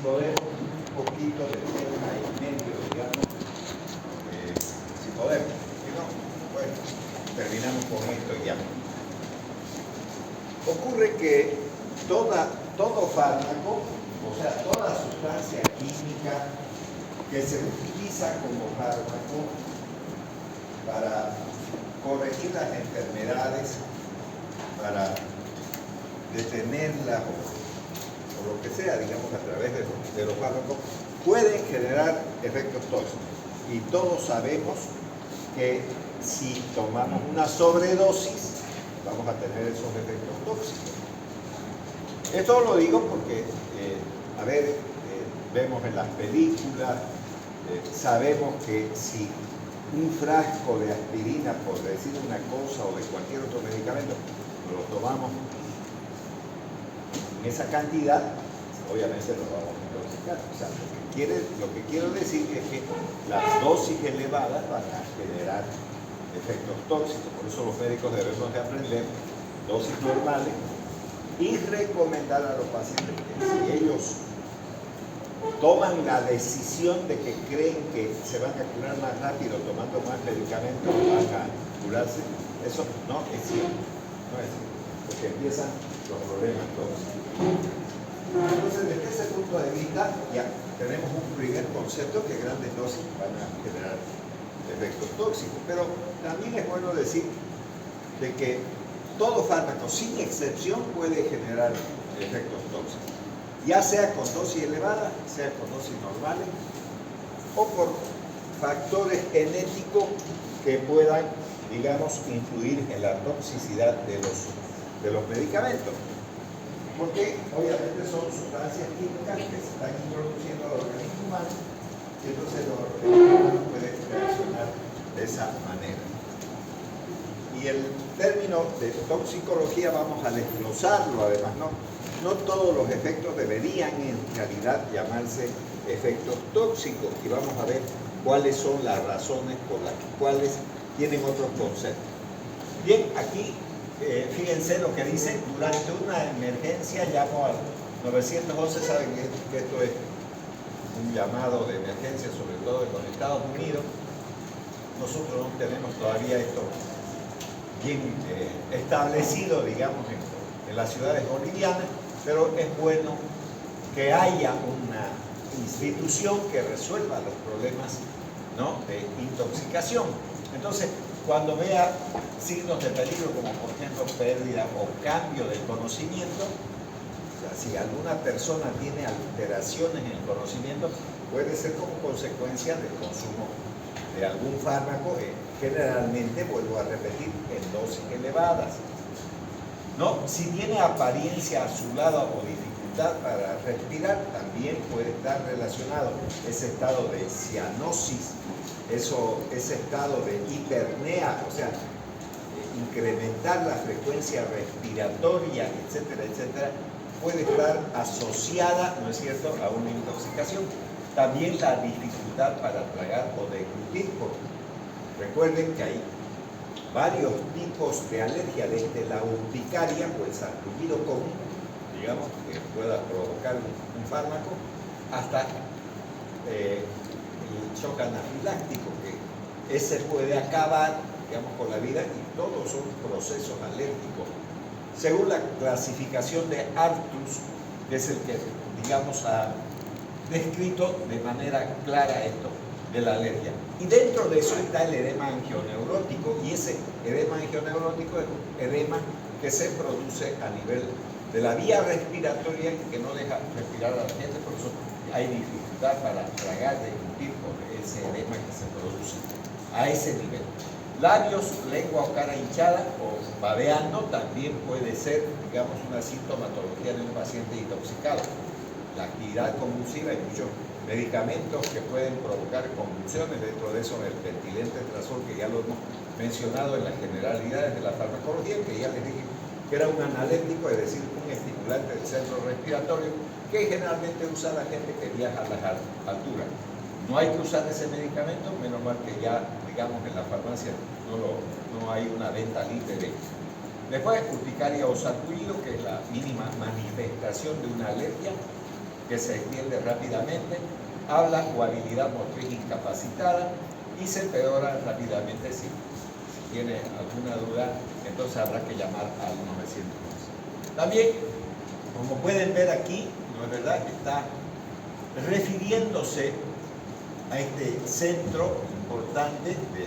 podemos un poquito de tema y medio, digamos, si podemos. Si no, bueno, terminamos con esto y ya. Ocurre que todo fármaco, o sea, toda sustancia química que se utiliza como fármaco para corregir las enfermedades, para detenerlas o lo que sea, digamos, a través de los fármacos, pueden generar efectos tóxicos. Y todos sabemos que si tomamos una sobredosis, vamos a tener esos efectos tóxicos. Esto lo digo porque, vemos en las películas, sabemos que si un frasco de aspirina, por decir una cosa, o de cualquier otro medicamento, lo tomamos en esa cantidad, obviamente lo vamos a intoxicar. O sea, lo que quiero decir es que las dosis elevadas van a generar efectos tóxicos. Por eso los médicos debemos de aprender dosis normales y recomendar a los pacientes que si ellos toman la decisión de que creen que se van a curar más rápido tomando más medicamentos, van a curarse, eso no es cierto, no es cierto, porque empiezan los problemas tóxicos. Entonces, desde ese punto de vista, ya tenemos un primer concepto que grandes dosis van a generar efectos tóxicos, pero también es bueno decir de que todo fármaco, sin excepción, puede generar efectos tóxicos, ya sea con dosis elevada, sea con dosis normales, o por factores genéticos que puedan, digamos, influir en la toxicidad de los medicamentos. Porque obviamente son sustancias químicas que se están introduciendo al organismo humano y entonces el organismo humano puede reaccionar de esa manera. Y el término de toxicología vamos a desglosarlo además, no todos los efectos deberían en realidad llamarse efectos tóxicos y vamos a ver cuáles son las razones por las cuales tienen otros conceptos. Bien, aquí fíjense lo que dice: durante una emergencia llamo al 911, saben que esto es un llamado de emergencia, sobre todo en los Estados Unidos. Nosotros no tenemos todavía esto bien establecido, digamos, en las ciudades bolivianas, pero es bueno que haya una institución que resuelva los problemas, ¿no?, de intoxicación. Entonces, cuando vea signos de peligro, como por ejemplo pérdida o cambio del conocimiento, o sea, si alguna persona tiene alteraciones en el conocimiento, puede ser como consecuencia del consumo de algún fármaco, generalmente, vuelvo a repetir, en dosis elevadas. No, si tiene apariencia azulada o dificultad para respirar, también puede estar relacionado ese estado de cianosis, ese estado de hipernea, o sea, incrementar la frecuencia respiratoria, etcétera, etcétera, puede estar asociada, ¿no es cierto?, a una intoxicación. También la dificultad para tragar o deglutir. Recuerden que hay varios tipos de alergia, desde la urticaria o el sarpullido común, digamos, que pueda provocar un fármaco, hasta el shock anafiláctico, que ese puede acabar, digamos, con la vida, y todos son procesos alérgicos. Según la clasificación de Artus, que es el que, digamos, ha descrito de manera clara esto de la alergia. Y dentro de eso está el edema angioneurótico, y ese edema angioneurótico es un edema que se produce a nivel de la vía respiratoria, que no deja respirar a la gente, por eso hay dificultad para tragar, deglutir por ese edema que se produce a ese nivel. Labios, lengua o cara hinchada o babeando también puede ser, digamos, una sintomatología de un paciente intoxicado. La actividad convulsiva, hay muchos medicamentos que pueden provocar convulsiones, dentro de eso el pentilentrazol, que ya lo hemos mencionado en las generalidades de la farmacología, que ya les dije que era un analético, es decir, un estimulante del centro respiratorio, que generalmente usa la gente que viaja a las alturas. No hay que usar ese medicamento, menos mal que ya, digamos, en la farmacia no hay una venta libre de ello. Después, urticaria o sarpullido, que es la mínima manifestación de una alergia. que se extiende rápidamente, habla o habilidad motriz incapacitada y se empeora rápidamente. Si tiene alguna duda, entonces habrá que llamar al 911. También, como pueden ver aquí, ¿no es verdad?, que está refiriéndose a este centro importante de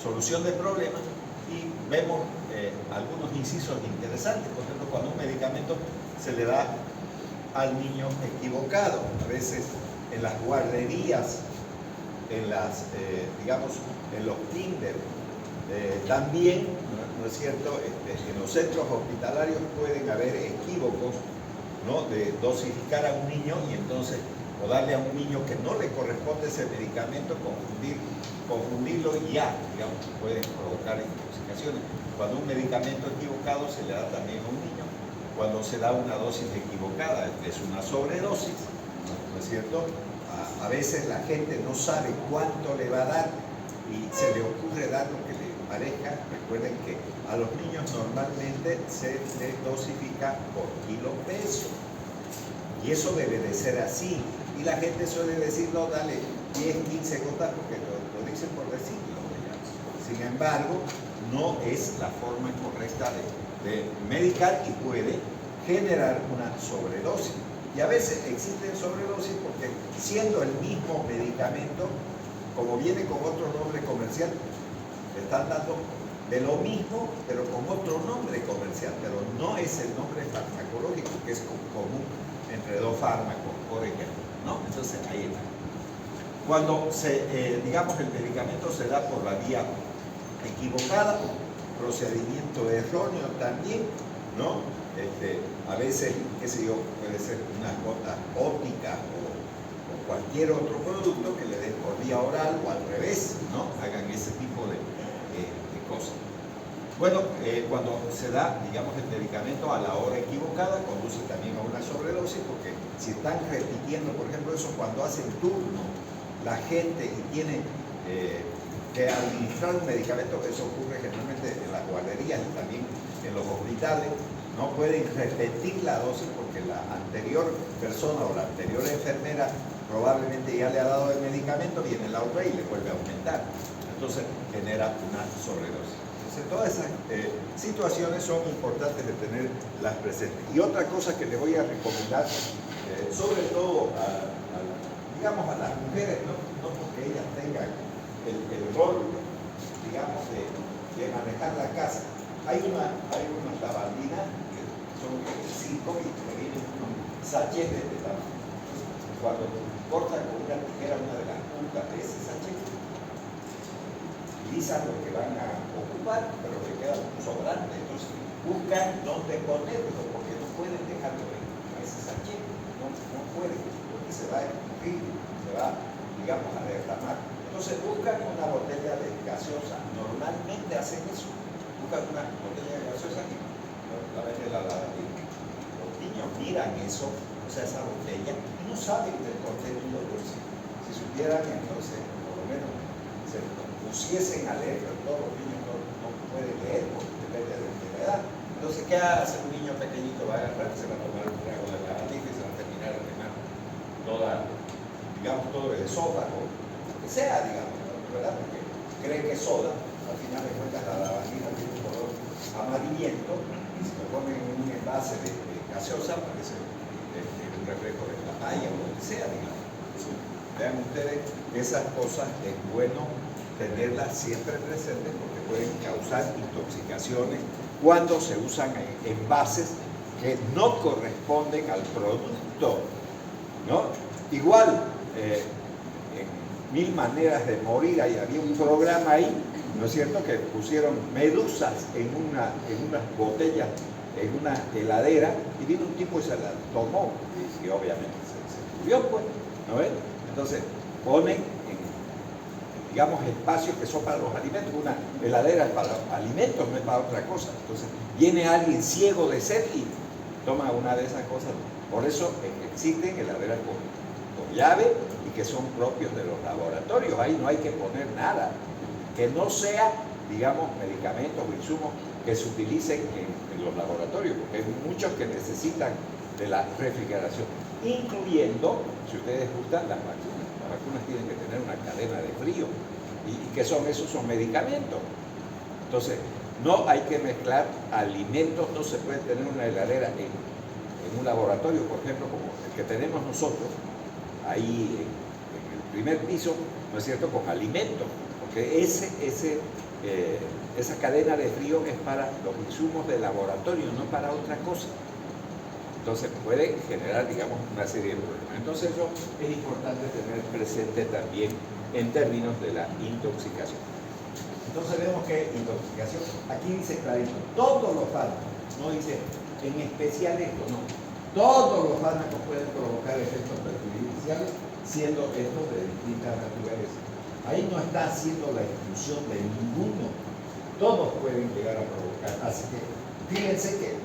solución de problemas, y vemos algunos incisos interesantes. Por ejemplo, cuando un medicamento se le da al niño equivocado, a veces en las guarderías, en las, digamos, en los kinder, también, ¿no es cierto?, en los centros hospitalarios pueden haber equívocos, ¿no?, de dosificar a un niño y entonces, o darle a un niño que no le corresponde ese medicamento, confundirlo y ya, digamos, pueden provocar intoxicaciones. Cuando un medicamento equivocado se le da también a un niño, cuando se da una dosis equivocada, es una sobredosis, ¿no es cierto? A veces la gente no sabe cuánto le va a dar y se le ocurre dar lo que le parezca. Recuerden que a los niños normalmente se les dosifica por kilo peso, y eso debe de ser así. Y la gente suele decir, no, dale 10, 15 gotas porque lo dicen por decirlo. Sin embargo, no es la forma correcta de medicar y puede generar una sobredosis. Y a veces existen sobredosis porque, siendo el mismo medicamento, como viene con otro nombre comercial, le están dando de lo mismo, pero con otro nombre comercial, pero no es el nombre farmacológico que es común entre dos fármacos, por ejemplo, ¿no? Entonces ahí está. Cuando digamos, el medicamento se da por la vía equivocada, procedimiento erróneo también, ¿no? A veces, qué sé yo, puede ser unas gotas ópticas o cualquier otro producto que le den por vía oral o al revés, ¿no? Hagan ese tipo de cosas. Bueno, cuando se da, digamos, el medicamento a la hora equivocada, conduce también a una sobredosis, porque si están repitiendo, por ejemplo, eso cuando hacen turno la gente y tienen que administrar un medicamento, eso ocurre generalmente en las guarderías y también en los hospitales, no pueden repetir la dosis porque la anterior persona o la anterior enfermera probablemente ya le ha dado el medicamento, viene la otra y le vuelve a aumentar. Entonces genera una sobredosis. Entonces todas esas situaciones son importantes de tenerlas presentes. Y otra cosa que les voy a recomendar, sobre todo digamos, a las mujeres, no porque ellas tengan el rol, digamos, de manejar la casa. Hay unas lavandinas que son 5 y que vienen unos sachets de este tamaño. Entonces, cuando cortan con una tijera una de las puntas de ese sachet, utilizan lo que van a ocupar, pero le queda un sobrante. Entonces buscan dónde ponerlo, porque no pueden dejarlo en ese sachet, no pueden, porque se va a escurrir, se va, digamos, a derramar. Entonces buscan una botella de gaseosa. Normalmente hacen eso, buscan una botella de gaseosa y la venden la lavandina. Los niños miran eso, o sea, esa botella, y no saben del contenido dulce. Si supieran, entonces, por lo menos, se pusiesen a leer, pero todos los niños no pueden leer porque depende de la edad. Entonces, ¿qué hace un niño pequeñito? Va a agarrar, se va a tomar un trago de lavandina y se va a terminar de quemar todo el esófago, lo que sea, digamos, ¿verdad? Porque cree que es soda, al final de cuentas la lavandina tiene un color amarillento, y si lo ponen en un envase de gaseosa, parece un reflejo de papaya o lo que sea, digamos. Entonces, vean ustedes, esas cosas es bueno tenerlas siempre presentes porque pueden causar intoxicaciones cuando se usan envases que no corresponden al producto, ¿no? Igual, en 1000 maneras de morir, había un programa ahí, ¿no es cierto?, que pusieron medusas en unas botellas, en una heladera, y vino un tipo y se la tomó, y obviamente se murió, pues, ¿no ves? Entonces, ponen digamos, espacios que son para los alimentos. Una heladera es para los alimentos, no es para otra cosa. Entonces, viene alguien ciego de sed y toma una de esas cosas. Por eso existen heladeras con llave y que son propios de los laboratorios. Ahí no hay que poner nada que no sea, digamos, medicamentos o insumos que se utilicen en los laboratorios, porque hay muchos que necesitan de la refrigeración, incluyendo, si ustedes gustan, las vacunas. Las vacunas tienen que tener una cadena de frío. ¿Y qué son esos? Son medicamentos. Entonces, no hay que mezclar alimentos, no se puede tener una heladera en un laboratorio, por ejemplo, como el que tenemos nosotros, ahí en el primer piso, ¿no es cierto?, con alimentos, porque esa cadena de frío es para los insumos de laboratorio, no para otra cosa. Entonces puede generar, digamos, una serie de problemas. Entonces eso es importante tener presente también en términos de la intoxicación. Entonces vemos que intoxicación, aquí dice clarito, todos los fármacos, no dice en especial esto, no. Todos los fármacos pueden provocar efectos perjudiciales, siendo estos de distintas naturalezas. Ahí no está haciendo la exclusión de ninguno. Todos pueden llegar a provocar. Así que fíjense que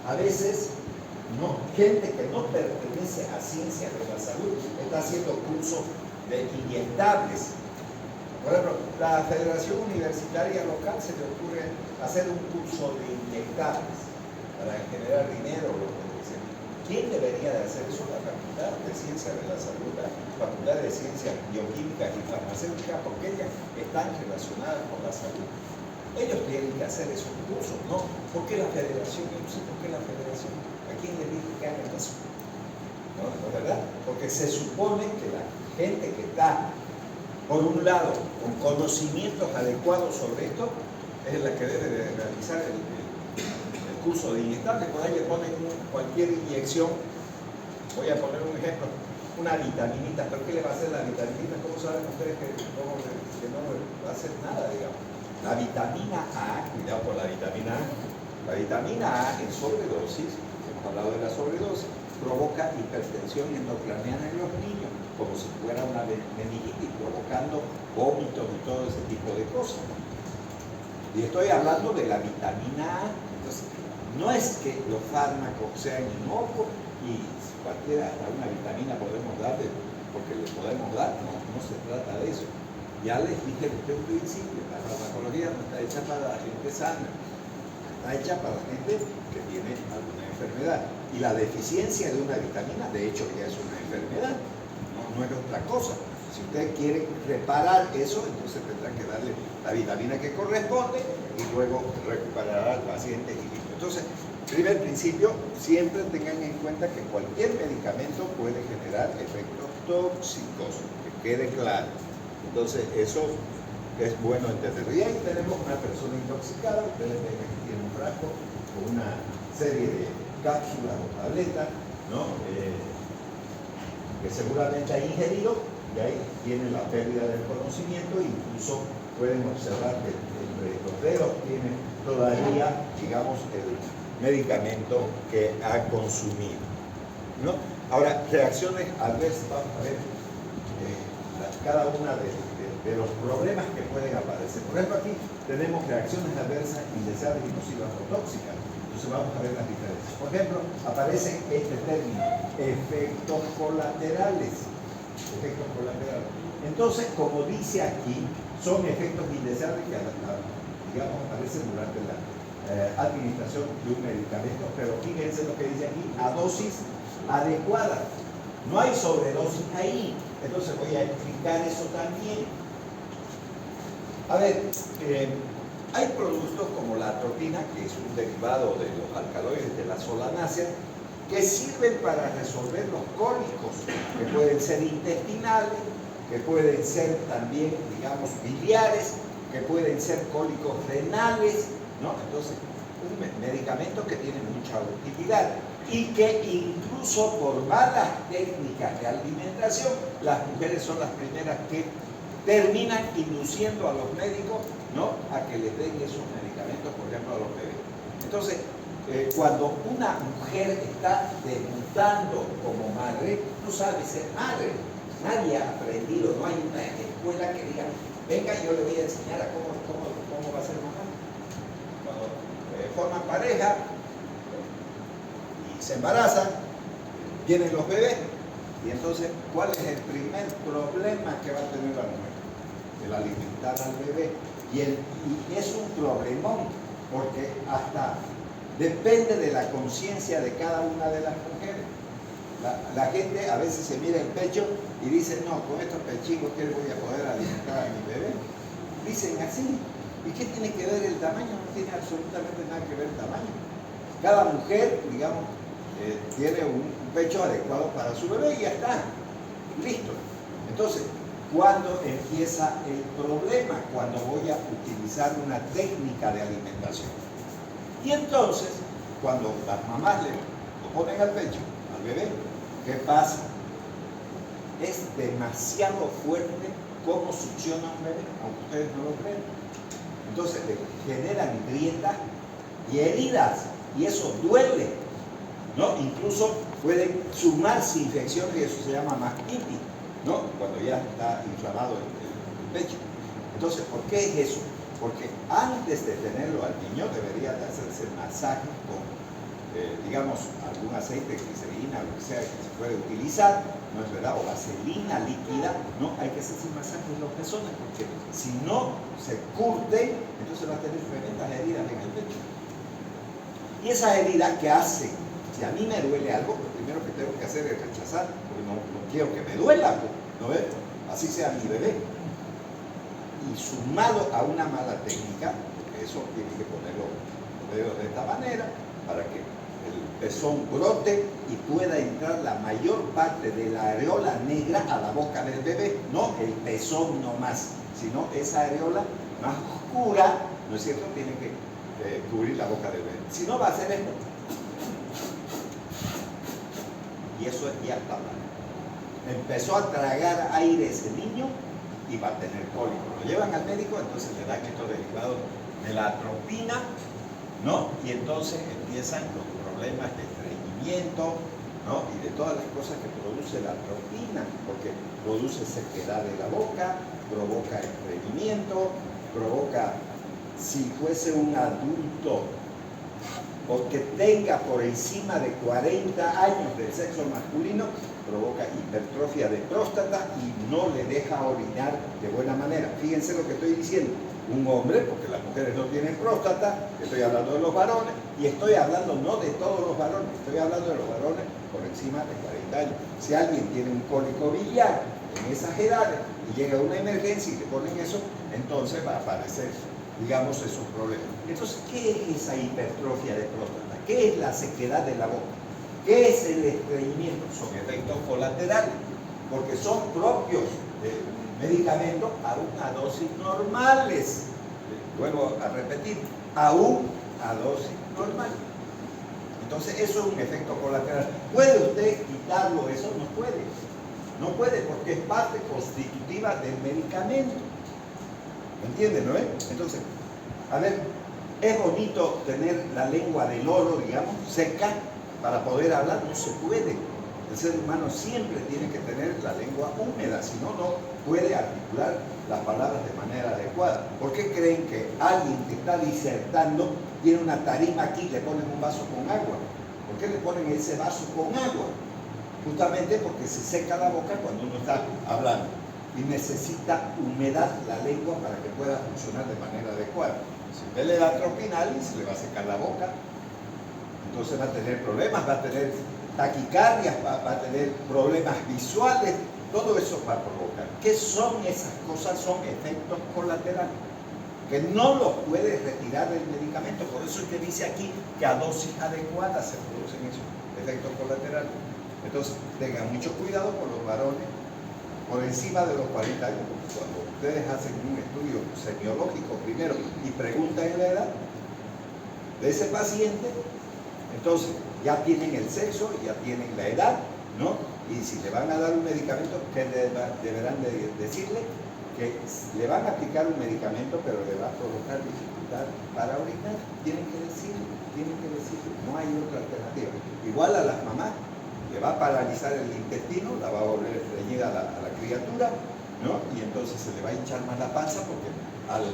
a veces gente que no pertenece a ciencias de la salud está haciendo cursos de inyectables. Por ejemplo, la Federación Universitaria Local se le ocurre hacer un curso de inyectables para generar dinero. ¿Quién debería de hacer eso? La Facultad de Ciencias de la Salud, la Facultad de Ciencias Bioquímicas y Farmacéuticas, porque ellas están relacionadas con la salud. Ellos tienen que hacer esos cursos, ¿no? ¿Por qué la Federación? Yo no sé por qué la Federación. ¿A quién le dije que hagan eso? ¿No? ¿No es verdad? Porque se supone que la gente que está, por un lado, con conocimientos adecuados sobre esto, es la que debe de realizar el curso de inyectables. Por ahí le ponen cualquier inyección. Voy a poner un ejemplo, una vitaminita. ¿Pero qué le va a hacer la vitaminita? ¿Cómo saben ustedes que no va a hacer nada, digamos? La vitamina A, cuidado con la vitamina A. La vitamina A en sobredosis, hemos hablado de la sobredosis, provoca hipertensión endocraniana en los niños, como si fuera una meningitis, provocando vómitos y todo ese tipo de cosas. Y estoy hablando de la vitamina A. Entonces, no es que los fármacos sean inocuos y cualquiera, hasta una vitamina podemos darle, porque le podemos dar, no se trata de eso. Ya les dije desde un principio, la farmacología no está hecha para la gente sana, está hecha para la gente que tiene alguna enfermedad. Y la deficiencia de una vitamina, de hecho, ya es una enfermedad, no es otra cosa. Si usted quiere reparar eso, entonces tendrá que darle la vitamina que corresponde y luego recuperará al paciente y listo. Entonces, primer principio, siempre tengan en cuenta que cualquier medicamento puede generar efectos tóxicos, que quede claro. Entonces, eso es bueno entenderlo. Y ahí tenemos una persona intoxicada, ustedes ven que tiene un frasco con una serie de cápsulas o tabletas, ¿no? Que seguramente ha ingerido, y ahí tiene la pérdida del conocimiento, e incluso pueden observar que entre los dedos tiene todavía, digamos, el medicamento que ha consumido, ¿no? Ahora, reacciones adversas, vamos a ver cada una de los problemas que pueden aparecer. Por ejemplo, aquí tenemos reacciones adversas indeseables y nocivas o tóxicas. Entonces vamos a ver las diferencias. Por ejemplo, aparece este término, efectos colaterales. Efectos colaterales. Entonces, como dice aquí, son efectos indeseables que, digamos, aparecen durante la administración de un medicamento, pero fíjense lo que dice aquí, a dosis adecuada. No hay sobredosis ahí. Entonces voy a explicar eso también. A ver, hay productos como la atropina, que es un derivado de los alcaloides de la solanácea, que sirven para resolver los cólicos, que pueden ser intestinales, que pueden ser también, digamos, biliares, que pueden ser cólicos renales, ¿no? Entonces, un medicamento que tiene mucha utilidad y que incluso por malas técnicas de alimentación, las mujeres son las primeras que terminan induciendo a los médicos, ¿no?, a que les den esos medicamentos, por ejemplo, a los bebés. Entonces, cuando una mujer está debutando como madre, no sabe ser madre. Nadie ha aprendido, no hay una escuela que diga, venga, yo le voy a enseñar a cómo va a ser mamá. Cuando forman pareja y se embarazan, vienen los bebés, y entonces, ¿cuál es el primer problema que va a tener la mujer? El alimentar al bebé. Y es un problemón, porque hasta Depende de la conciencia de cada una de las mujeres. La gente a veces se mira el pecho y dice, no, con estos pechicos que voy a poder alimentar a mi bebé. Dicen así. ¿Y qué tiene que ver el tamaño? No tiene absolutamente nada que ver el tamaño. Cada mujer, digamos, tiene un pecho adecuado para su bebé y ya está. Listo. Entonces, ¿cuándo empieza el problema? Cuando voy a utilizar una técnica de alimentación. Y entonces, cuando las mamás le lo ponen al pecho, al bebé, ¿qué pasa? Es demasiado fuerte cómo succiona un bebé, aunque ustedes no lo crean. Entonces le generan grietas y heridas, y eso duele, ¿no? Incluso pueden sumarse infecciones y eso se llama mastitis, ¿no? Cuando ya está inflamado el pecho. Entonces, ¿por qué es eso? Porque antes de tenerlo al niño debería de hacerse masaje con, digamos, algún aceite, glicerina, lo que sea que se puede utilizar, ¿no es verdad? O vaselina líquida, ¿no? Hay que hacerse masaje en los pezones, porque si no se curte, entonces va a tener tremendas heridas en el pecho. Y esas heridas que hacen, si a mí me duele algo, lo primero que tengo que hacer es rechazar, porque no quiero que me duela, ¿no ves? Así sea mi bebé. Y sumado a una mala técnica, porque eso tiene que ponerlo los dedos de esta manera, para que el pezón brote y pueda entrar la mayor parte de la areola negra a la boca del bebé, no el pezón nomás, sino esa areola más oscura, ¿no es cierto?, tiene que cubrir la boca del bebé. Si no, va a hacer esto. Y eso ya está mal. Empezó a tragar aire ese niño y va a tener cólico. Lo llevan al médico, entonces le dan estos derivados de la atropina, ¿no? Y entonces empiezan los problemas de estreñimiento, ¿no? Y de todas las cosas que produce la atropina, porque produce sequedad de la boca, provoca estreñimiento, provoca, si fuese un adulto o que tenga por encima de 40 años del sexo masculino, provoca hipertrofia de próstata y no le deja orinar de buena manera. Fíjense lo que estoy diciendo. Un hombre, porque las mujeres no tienen próstata, estoy hablando de los varones, y estoy hablando no de todos los varones, estoy hablando de los varones por encima de 40 años. Si alguien tiene un cólico biliar en esas edades y llega a una emergencia y le ponen eso, entonces va a aparecer, digamos, esos problemas. Entonces, ¿qué es esa hipertrofia de próstata? ¿Qué es la sequedad de la boca? ¿Qué es el estreñimiento? Son efectos colaterales, porque son propios del medicamento a una dosis normales. Vuelvo a repetir, aún a dosis normal. Entonces, eso es un efecto colateral. ¿Puede usted quitarlo eso? No puede. No puede, porque es parte constitutiva del medicamento. ¿Me entienden, no es? Entonces, a ver, es bonito tener la lengua de loro, digamos, seca, para poder hablar. No se puede. El ser humano siempre tiene que tener la lengua húmeda, si no, no puede articular las palabras de manera adecuada. ¿Por qué creen que alguien que está disertando tiene una tarima aquí y le ponen un vaso con agua? ¿Por qué le ponen ese vaso con agua? Justamente porque se seca la boca cuando uno está hablando y necesita humedad la lengua para que pueda funcionar de manera adecuada. Si usted le da tropinal, se le va a secar la boca, entonces va a tener problemas, va a tener taquicardias, va a tener problemas visuales, todo eso va a provocar. ¿Qué son esas cosas? Son efectos colaterales, que no los puedes retirar del medicamento. Por eso es que dice aquí que a dosis adecuada se producen esos efectos colaterales. Entonces, tengan mucho cuidado con los varones por encima de los 40 años, porque cuando ustedes hacen un estudio semiológico primero y preguntan la edad de ese paciente, entonces ya tienen el sexo, ya tienen la edad, ¿no? Y si le van a dar un medicamento, ¿qué deberán de decirle? Que le van a aplicar un medicamento, pero le va a provocar dificultad para orinar. Tienen que decirlo, no hay otra alternativa. Igual a las mamás, le va a paralizar el intestino, la va a volver estreñida a la criatura, ¿no? Y entonces se le va a hinchar más la panza, porque al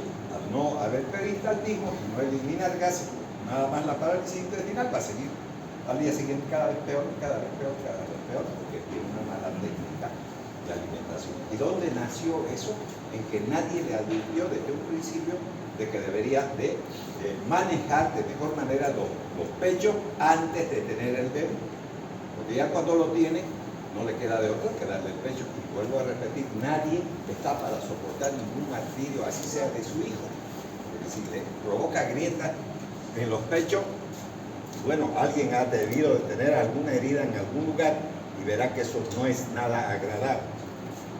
no haber peristaltismo y no eliminar gases, nada más la parálisis intestinal va a seguir al día siguiente cada vez peor, porque tiene una mala técnica de alimentación. ¿Y dónde nació eso? En que nadie le advirtió desde un principio de que debería de manejar de mejor manera los pechos antes de tener el bebé. Porque ya cuando lo tiene, no le queda de otra que darle el pecho. Y vuelvo a repetir, nadie está para soportar ningún martirio, así sea de su hijo. Porque si le provoca grietas en los pechos, bueno, alguien ha debido de tener alguna herida en algún lugar y verá que eso no es nada agradable.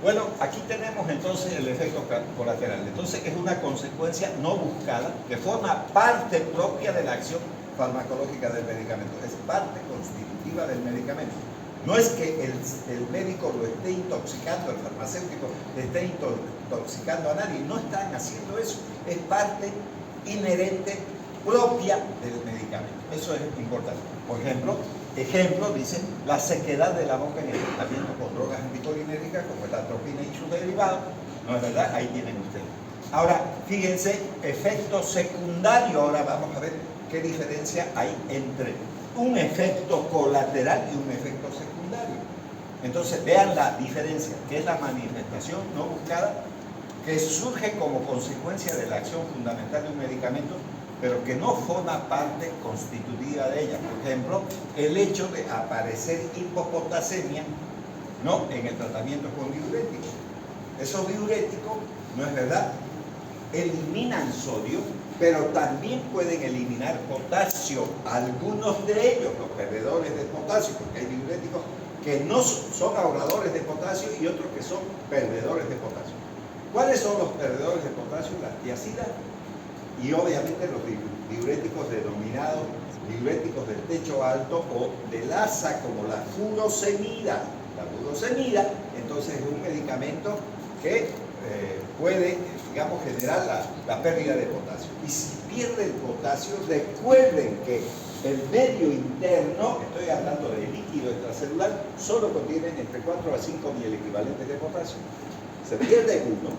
Bueno, aquí tenemos entonces el efecto colateral. Entonces es una consecuencia no buscada que forma parte propia de la acción farmacológica del medicamento. Es parte constitutiva del medicamento. No es que el médico lo esté intoxicando, el farmacéutico esté intoxicando a nadie. No están haciendo eso. Es parte inherente propia del medicamento. Eso es importante. Por ejemplo, dice la sequedad de la boca en el tratamiento con drogas anticolinérgicas como la atropina y sus derivados. ¿No es verdad? Ahí tienen ustedes. Ahora, fíjense, efecto secundario. Ahora vamos a ver qué diferencia hay entre un efecto colateral y un efecto secundario. Entonces, vean la diferencia, que es la manifestación no buscada, que surge como consecuencia de la acción fundamental de un medicamento, pero que no forma parte constitutiva de ella. Por ejemplo, el hecho de aparecer hipopotasemia, ¿no?, en el tratamiento con diuréticos. Esos diuréticos, ¿no es verdad?, eliminan sodio, pero también pueden eliminar potasio. Algunos de ellos, los perdedores de potasio, porque hay diuréticos que no son ahorradores de potasio y otros que son perdedores de potasio. ¿Cuáles son los perdedores de potasio? Las tiazidas y obviamente los diuréticos denominados diuréticos del techo alto o del asa, como la furosemida. La furosemida, entonces, es un medicamento que puede, digamos, generar la pérdida de potasio. Y si pierde el potasio, recuerden que el medio interno, estoy hablando de líquido extracelular, solo contiene entre 4 a 5 mil equivalentes de potasio. Se pierde uno,